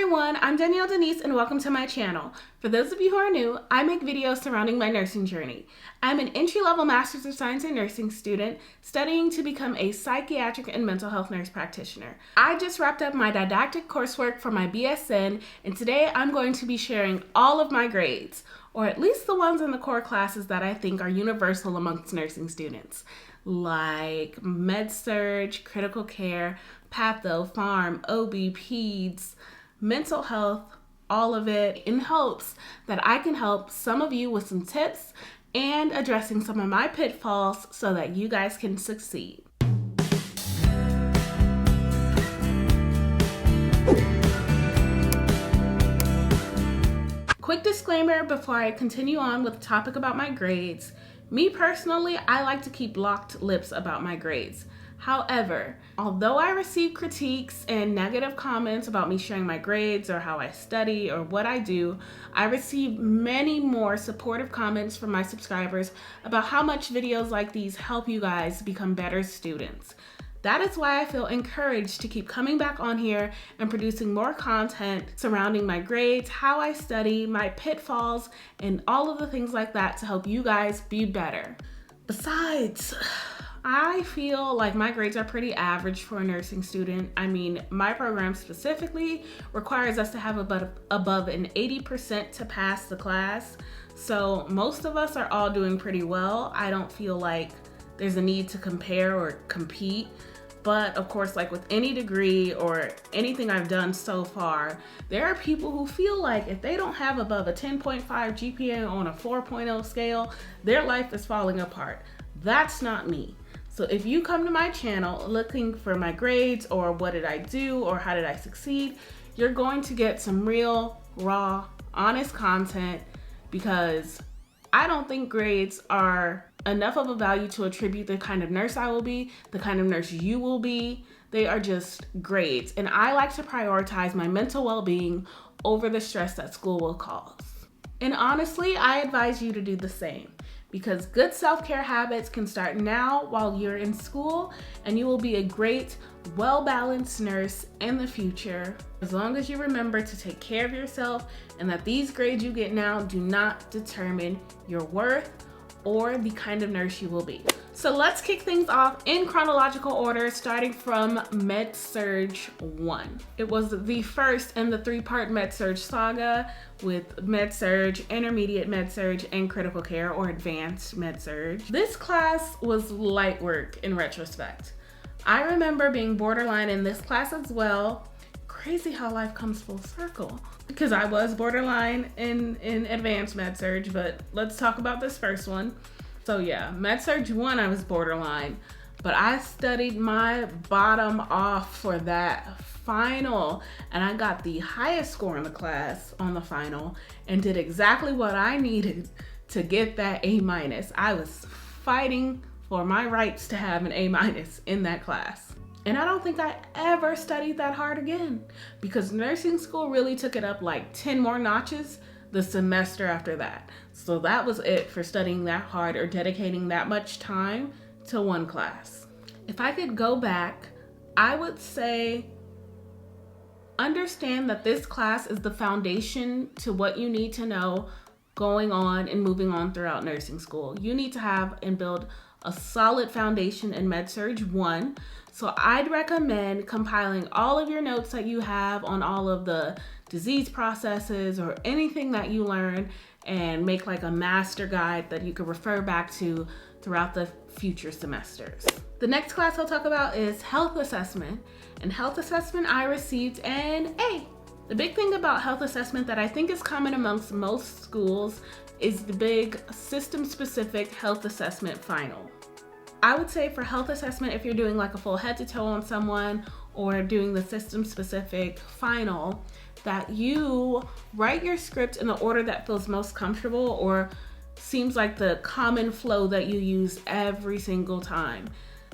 everyone, I'm Danielle Denise and welcome to my channel. For those of you who are new, I make videos surrounding my nursing journey. I'm an entry-level Master's of Science in Nursing student studying to become a psychiatric and mental health nurse practitioner. I just wrapped up my didactic coursework for my BSN, and today I'm going to be sharing all of my grades, or at least the ones in the core classes that I think are universal amongst nursing students, like Med Surg, critical care, patho, pharm, OB, peds, mental health, all of it, in hopes that I can help some of you with some tips and addressing some of my pitfalls so that you guys can succeed. Quick disclaimer before I continue on with the topic about my grades. Me personally, I like to keep locked lips about my grades. However, although I receive critiques and negative comments about me sharing my grades or how I study or what I do, I receive many more supportive comments from my subscribers about how much videos like these help you guys become better students. That is why I feel encouraged to keep coming back on here and producing more content surrounding my grades, how I study, my pitfalls, and all of the things like that to help you guys be better. Besides, I feel like my grades are pretty average for a nursing student. I mean, my program specifically requires us to have above an 80% to pass the class. So most of us are all doing pretty well. I don't feel like there's a need to compare or compete. But of course, like with any degree or anything I've done so far, there are people who feel like if they don't have above a 10.5 GPA on a 4.0 scale, their life is falling apart. That's not me. So if you come to my channel looking for my grades or what did I do or how did I succeed, you're going to get some real, raw, honest content because I don't think grades are enough of a value to attribute the kind of nurse I will be, the kind of nurse you will be. They are just grades. And I like to prioritize my mental well-being over the stress that school will cause. And honestly, I advise you to do the same because good self-care habits can start now while you're in school and you will be a great, well-balanced nurse in the future as long as you remember to take care of yourself and that these grades you get now do not determine your worth or the kind of nurse you will be. So let's kick things off in chronological order, starting from Med Surg 1. It was the first in the three-part Med Surg saga with Med Surg, Intermediate Med Surg, and Critical Care or Advanced Med Surg. This class was light work in retrospect. I remember being borderline in this class as well. Crazy how life comes full circle. Because I was borderline in Advanced Med Surg, but let's talk about this first one. So yeah, Med Surg 1 I was borderline, but I studied my bottom off for that final and I got the highest score in the class on the final and did exactly what I needed to get that A-. I was fighting for my rights to have an A- in that class. And I don't think I ever studied that hard again because nursing school really took it up like 10 more notches the semester after that. So that was it for studying that hard or dedicating that much time to one class. If I could go back, I would say understand that this class is the foundation to what you need to know going on and moving on throughout nursing school. You need to have and build a solid foundation in Med Surg 1. So I'd recommend compiling all of your notes that you have on all of the disease processes or anything that you learn and make like a master guide that you could refer back to throughout the future semesters. The next class I'll talk about is health assessment. And health assessment I received an A. The big thing about health assessment that I think is common amongst most schools is the big system-specific health assessment final. I would say for health assessment, if you're doing like a full head to toe on someone or doing the system-specific final, that you write your script in the order that feels most comfortable or seems like the common flow that you use every single time.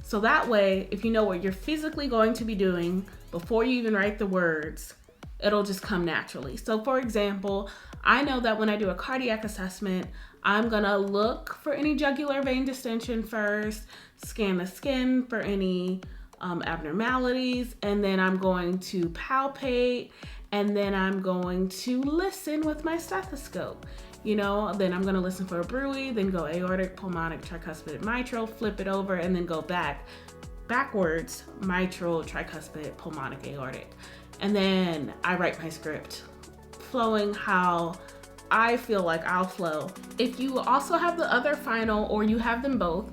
So that way, if you know what you're physically going to be doing before you even write the words, it'll just come naturally. So for example, I know that when I do a cardiac assessment, I'm gonna look for any jugular vein distension first, scan the skin for any abnormalities, and then I'm going to palpate and then I'm going to listen with my stethoscope. Then I'm gonna listen for a bruit, then go aortic, pulmonic, tricuspid, mitral, flip it over, and then go backwards, mitral, tricuspid, pulmonic, aortic. And then I write my script, flowing how I feel like I'll flow. If you also have the other final, or you have them both,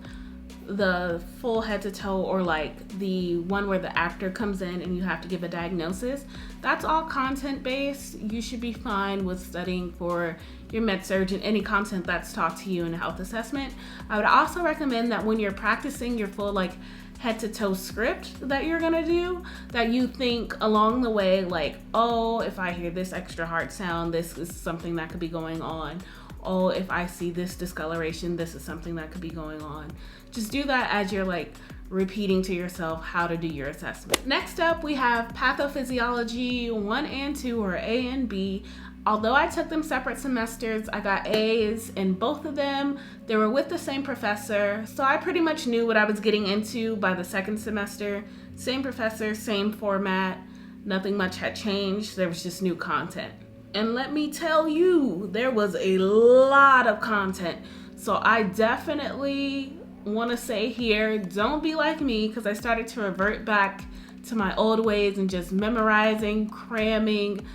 the full head to toe, or like the one where the actor comes in and you have to give a diagnosis, that's all content based. You should be fine with studying for your med surg and any content that's taught to you in a health assessment. I would also recommend that when you're practicing your full like head to toe script that you're gonna do, that you think along the way like, oh, if I hear this extra heart sound, this is something that could be going on. Oh, if I see this discoloration, this is something that could be going on. Just do that as you're like repeating to yourself how to do your assessment. Next up, we have Pathophysiology 1 and 2, or A and B. Although I took them separate semesters, I got A's in both of them. They were with the same professor, so I pretty much knew what I was getting into by the second semester. Same professor, same format, nothing much had changed. There was just new content. And let me tell you, there was a lot of content. So I definitely want to say here, don't be like me, because I started to revert back to my old ways and just memorizing, cramming,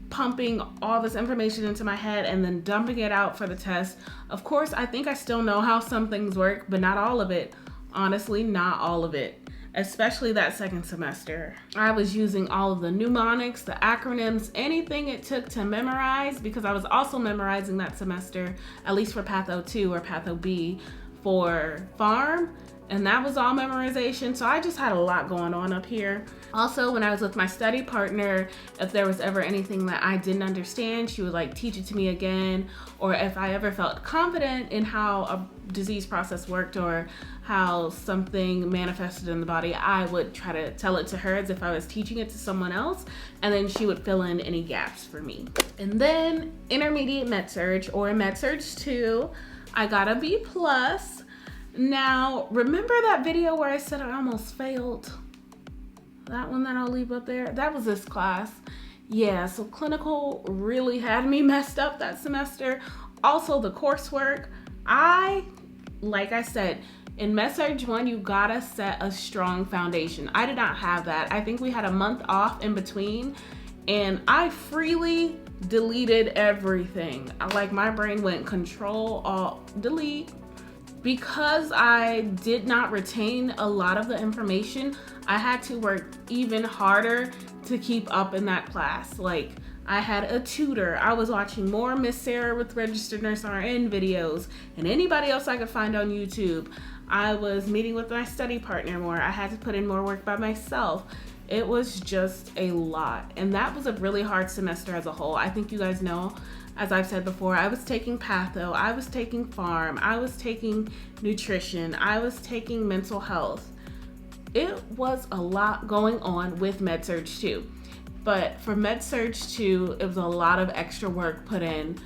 pumping all this information into my head and then dumping it out for the test. Of course, I think I still know how some things work, but not all of it. Honestly, not all of it. Especially that second semester. I was using all of the mnemonics, the acronyms, anything it took to memorize, because I was also memorizing that semester, at least for Patho 2 or Patho B for Pharm, and that was all memorization. So I just had a lot going on up here. Also, when I was with my study partner, if there was ever anything that I didn't understand, she would like teach it to me again. Or if I ever felt confident in how a disease process worked or how something manifested in the body, I would try to tell it to her as if I was teaching it to someone else, and then she would fill in any gaps for me. And then intermediate med surg, or med surg 2, I got a B+. Now, remember that video where I said I almost failed? That one that I'll leave up there? That was this class. Yeah, so clinical really had me messed up that semester. Also the coursework. Like I said, in Med Surg 1, you gotta set a strong foundation. I did not have that. I think we had a month off in between, and I freely deleted everything. Like my brain went Control, Alt, Delete. Because I did not retain a lot of the information, I had to work even harder to keep up in that class. Like, I had a tutor. I was watching more Miss Sarah with Registered Nurse RN videos and anybody else I could find on YouTube. I was meeting with my study partner more. I had to put in more work by myself. It was just a lot. And that was a really hard semester as a whole. I think you guys know, as I've said before, I was taking Patho, I was taking Pharm, I was taking nutrition, I was taking mental health. It was a lot going on with Med Surg 2. But for Med Surg 2, it was a lot of extra work put in,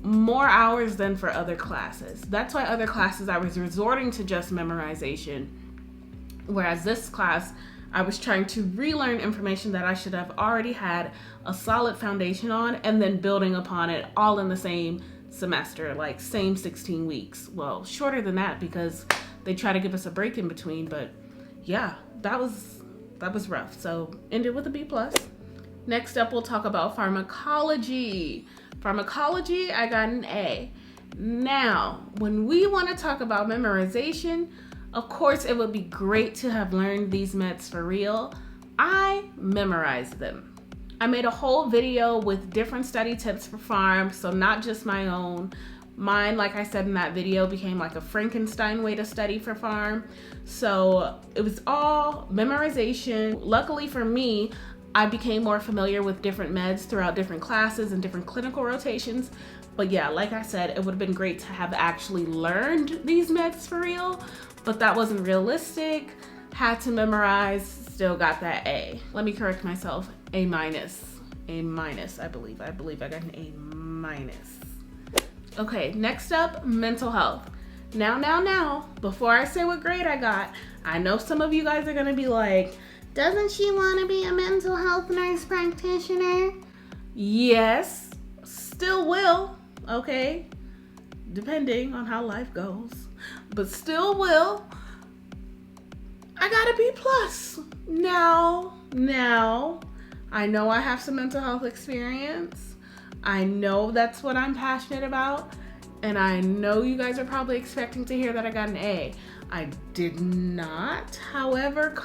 more hours than for other classes. That's why other classes I was resorting to just memorization, whereas this class, I was trying to relearn information that I should have already had a solid foundation on, and then building upon it all in the same semester, like same 16 weeks. Well, shorter than that because they try to give us a break in between, but yeah, that was rough. So ended with a B+. Next up, we'll talk about pharmacology. Pharmacology, I got an A. Now, when we want to talk about memorization, of course, it would be great to have learned these meds for real. I memorized them. I made a whole video with different study tips for Pharm, so not just my own. Mine, like I said in that video, became like a Frankenstein way to study for Pharm. So it was all memorization. Luckily for me, I became more familiar with different meds throughout different classes and different clinical rotations. But yeah, like I said, it would have been great to have actually learned these meds for real, but that wasn't realistic. Had to memorize, still got that A. Let me correct myself, A-. I believe I got an A-. Okay, next up, mental health. Now, before I say what grade I got, I know some of you guys are gonna be like, Doesn't she want to be a mental health nurse practitioner? Yes, still will, okay? Depending on how life goes, but still will. I got a B+. Now, I know I have some mental health experience. I know that's what I'm passionate about. And I know you guys are probably expecting to hear that I got an A. I did not, however,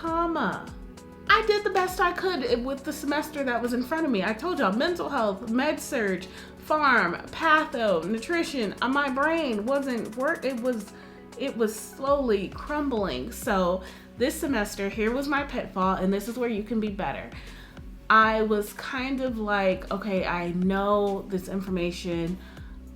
I did the best I could with the semester that was in front of me. I told y'all, mental health, med surg, pharm, patho, nutrition. My brain wasn't work. It was slowly crumbling. So this semester, here was my pitfall, and this is where you can be better. I was kind of like, okay, I know this information.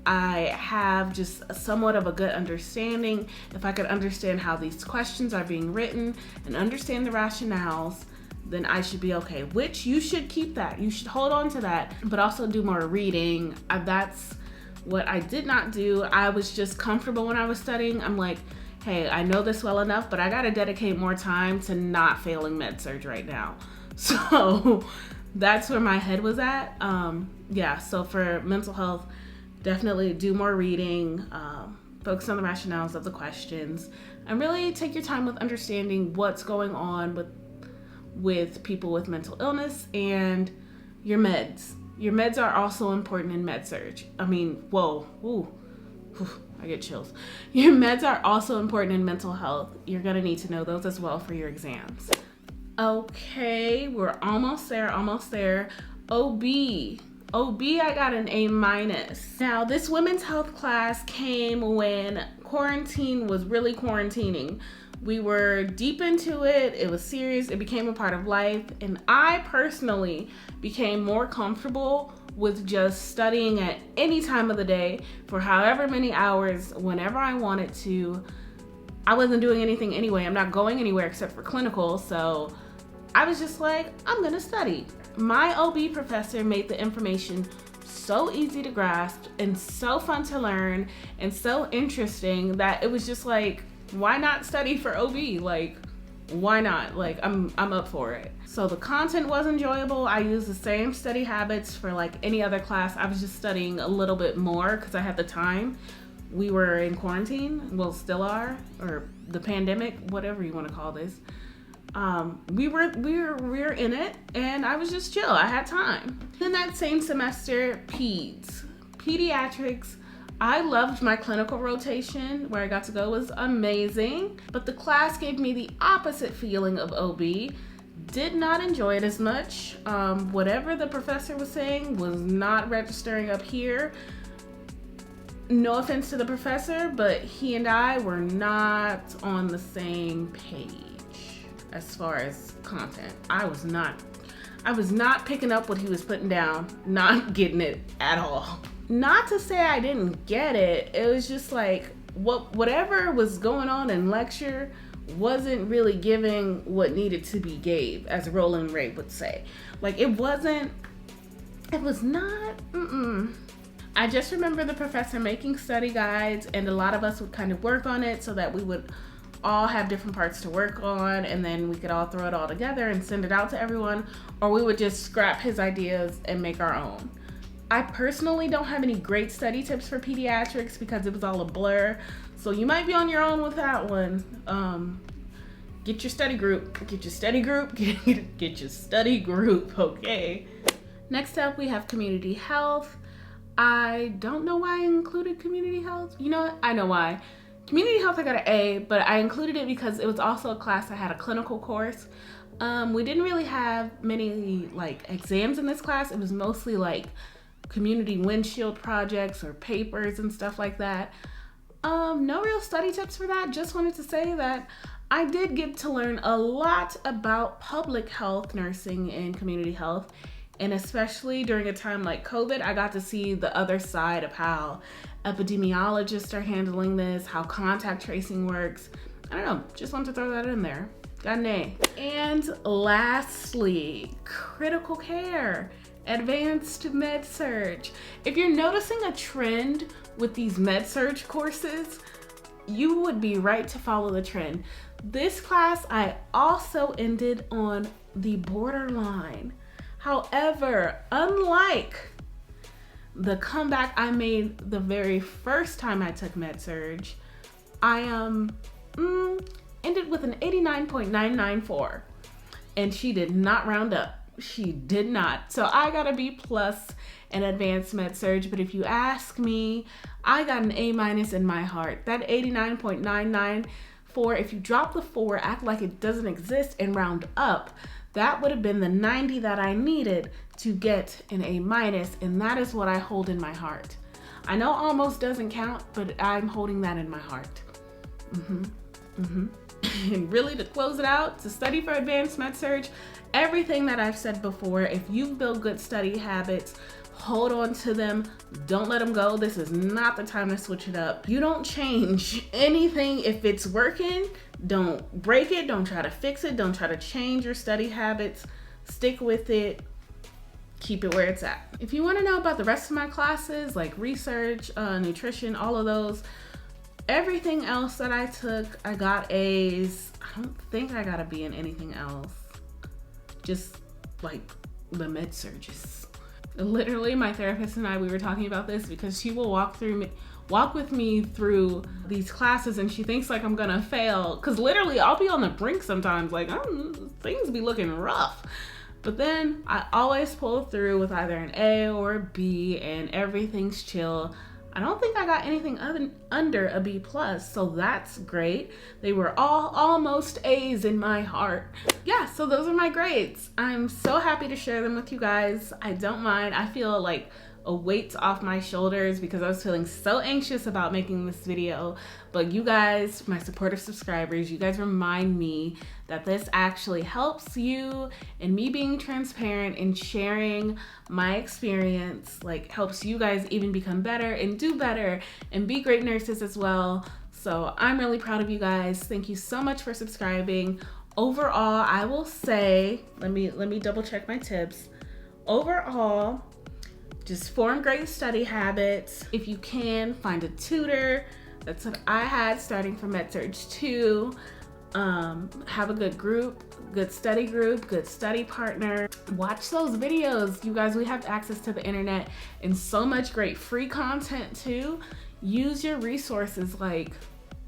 I have just somewhat of a good understanding. If I could understand how these questions are being written and understand the rationales, then I should be okay, which you should keep that. You should hold on to that, but also do more reading. That's what I did not do. I was just comfortable when I was studying. I'm like, hey, I know this well enough, but I gotta dedicate more time to not failing med surg right now. So that's where my head was at. So for mental health, definitely do more reading, focus on the rationales of the questions, and really take your time with understanding what's going on with people with mental illness and your meds. Your meds are also important in med surg. I get chills. Your meds are also important in mental health. You're gonna need to know those as well for your exams. Okay, we're almost there. OB, I got an A-. Now, this women's health class came when quarantine was really quarantining. We were deep into it. It was serious. It became a part of life. And I personally became more comfortable with just studying at any time of the day for however many hours, whenever I wanted to. I wasn't doing anything anyway. I'm not going anywhere except for clinical. So I was just like, I'm gonna study. My OB professor made the information so easy to grasp and so fun to learn and so interesting that it was just like, why not study for OB? Like, why not? Like, I'm up for it. So the content was enjoyable. I used the same study habits for like any other class. I was just studying a little bit more because I had the time. We were in quarantine, well, still are, or the pandemic, whatever you want to call this. We were in it, and I was just chill. I had time. Then that same semester, pediatrics. I loved my clinical rotation. Where I got to go was amazing, but the class gave me the opposite feeling of OB. Did not enjoy it as much. Whatever the professor was saying was not registering up here. No offense to the professor, but he and I were not on the same page as far as content. I was not picking up what he was putting down, not getting it at all. Not to say I didn't get it. It was just like whatever was going on in lecture wasn't really giving what needed to be gave, as Roland Ray would say. Like it was not. I just remember the professor making study guides, and a lot of us would kind of work on it so that we would all have different parts to work on, and then we could all throw it all together and send it out to everyone, or we would just scrap his ideas and make our own. I personally don't have any great study tips for pediatrics because it was all a blur, so you might be on your own with that one. Get your study group, okay? Next up, we have community health. I don't know why I included community health. You know what? I know why. Community health, I got an A, but I included it because it was also a class that had a clinical course. We didn't really have many like exams in this class. It was mostly like community windshield projects or papers and stuff like that. No real study tips for that. Just wanted to say that I did get to learn a lot about public health nursing and community health. And especially during a time like COVID, I got to see the other side of how epidemiologists are handling this, how contact tracing works. I don't know, just wanted to throw that in there. Got an A. And lastly, critical care, advanced med surg. If you're noticing a trend with these med surg courses, you would be right to follow the trend. This class I also ended on the borderline. However, unlike the comeback I made the very first time I took Med Surg, I ended with an 89.994, and she did not round up. She did not. So I got a B+ in advanced Med Surg, but if you ask me, I got an A- in my heart. That 89.994, if you drop the 4, act like it doesn't exist, and round up, that would have been the 90 that I needed to get an A-, and that is what I hold in my heart. I know almost doesn't count, but I'm holding that in my heart. And really, to close it out, to study for advanced Med Surg, everything that I've said before, if you've built good study habits, hold on to them. Don't let them go. This is not the time to switch it up. You don't change anything if it's working. Don't break it. Don't try to fix it. Don't try to change your study habits. Stick with it. Keep it where it's at. If you want to know about the rest of my classes, like research, nutrition, all of those, everything else that I took, I got A's. I don't think I got a B in anything else. Just like the Med Surges. Literally, my therapist and I, we were talking about this because she will walk with me through these classes, and she thinks like I'm gonna fail, because literally I'll be on the brink sometimes, like things be looking rough, but then I always pull through with either an A or a B, and everything's chill. I don't think I got anything under a B+, so that's great. They were all almost A's in my heart. Yeah, so those are my grades. I'm so happy to share them with you guys. I don't mind. I feel like a weight off my shoulders because I was feeling so anxious about making this video. But you guys, my supportive subscribers, you guys remind me that this actually helps you, and me being transparent and sharing my experience like helps you guys even become better and do better and be great nurses as well. So I'm really proud of you guys. Thank you so much for subscribing. Overall, I will say, let me double check my tips. Overall, just form great study habits. If you can, find a tutor. That's what I had starting from Med Surg 2. Have a good group, good study group, good study partner. Watch those videos. You guys, we have access to the internet and so much great free content too. Use your resources. Like,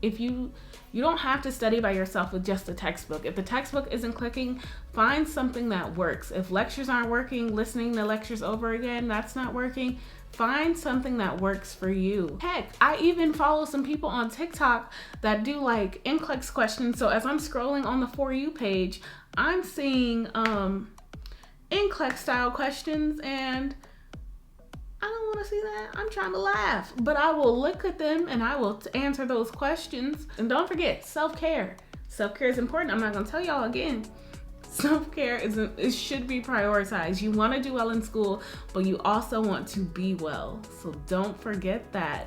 if you don't have to study by yourself with just a textbook. If the textbook isn't clicking, find something that works. If lectures aren't working, listening to lectures over again, that's not working, find something that works for you. Heck, I even follow some people on TikTok that do like NCLEX questions. So as I'm scrolling on the For You page, I'm seeing NCLEX style questions, and I don't want to see that. I'm trying to laugh, but I will look at them and I will answer those questions. And don't forget, self-care. Self-care is important. I'm not going to tell y'all again. Self-care it should be prioritized. You want to do well in school, but you also want to be well. So don't forget that.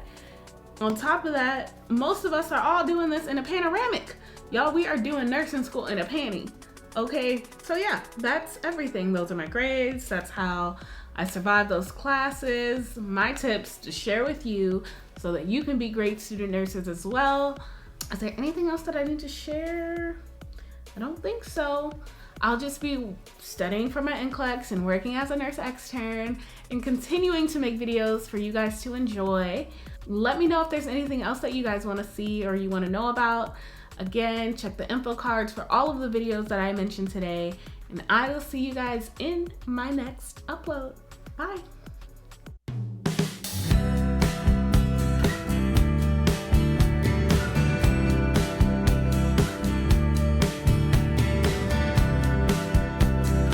On top of that, most of us are all doing this in a panoramic. Y'all, we are doing nursing school in a panty. Okay, so yeah, that's everything. Those are my grades. That's how I survived those classes, my tips to share with you so that you can be great student nurses as well. Is there anything else that I need to share? I don't think so. I'll just be studying for my NCLEX and working as a nurse extern and continuing to make videos for you guys to enjoy. Let me know if there's anything else that you guys want to see or you want to know about. Again, check the info cards for all of the videos that I mentioned today, and I will see you guys in my next upload. Bye.